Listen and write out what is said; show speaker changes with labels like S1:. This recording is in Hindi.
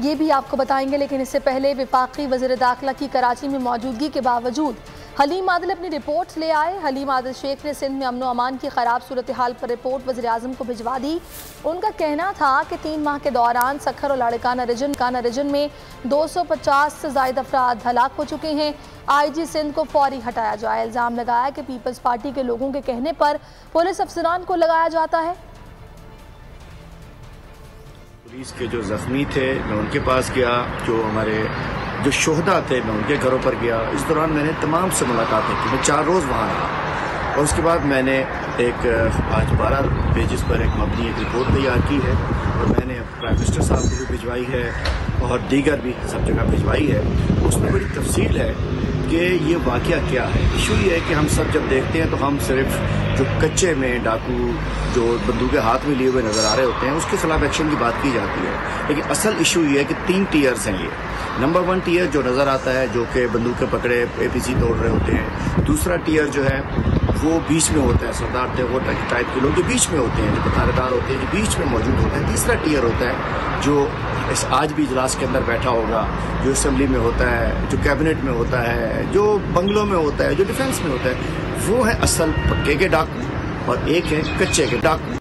S1: ये भी आपको बताएंगे। लेकिन इससे पहले वफाकी वज़ीर दाखिला की कराची में मौजूदगी के बावजूद हलीम आदिल अपनी रिपोर्ट्स ले आए। हलीम आदिल शेख ने सिंध में अमन अमान की ख़राब सूरत हाल पर रिपोर्ट वज़ीर आज़म को भिजवा दी। उनका कहना था कि 3 माह के दौरान सखर और लाड़काना रीजन में 250 से ज़ायद अफराद हलाक हो चुके हैं। IG सिंध को फौरी हटाया जाए। इल्ज़ाम लगाया कि पीपल्स पार्टी के लोगों के कहने पर पुलिस अफसरान को लगाया जाता है।
S2: पुलिस के जो जख्मी थे मैं उनके पास गया, जो हमारे जो शोहदा थे मैं उनके घरों पर गया। इस दौरान मैंने तमाम से मुलाकातें की। मैं 4 रोज़ वहाँ रहा और उसके बाद मैंने एक आज 12 पेजेस पर एक मबनी एक रिपोर्ट तैयार की है और मैंने प्राइम मिनिस्टर साहब को भी भिजवाई है और दीगर भी सब जगह भिजवाई है। उसमें बड़ी तफसील है कि ये वाक़या क्या है। इशू ये है कि हम सब जब देखते हैं तो हम सिर्फ जो कच्चे में डाकू जो बंदूकें हाथ में लिए हुए नज़र आ रहे होते हैं उसके खिलाफ एक्शन की बात की जाती है, लेकिन असल इशू ये है कि 3 टीयर्स हैं। ये नंबर 1 टीयर जो नज़र आता है जो कि बंदूकें पकड़े APC तोड़ रहे होते हैं। दूसरा टीयर जो है वो बीच में होता है, सरदार टेगोर टाइप के लोग जो बीच में होते हैं, जो पतारेदार होते हैं, जो बीच में मौजूद होते हैं। तीसरा टीयर होता है जो आज भी इजलास के अंदर बैठा होगा, जो असेंबली में होता है, जो कैबिनेट में होता है, जो बंगलों में होता है, जो डिफेंस में होता है। वो है असल पक्के के डाकू और एक है कच्चे के डाकू।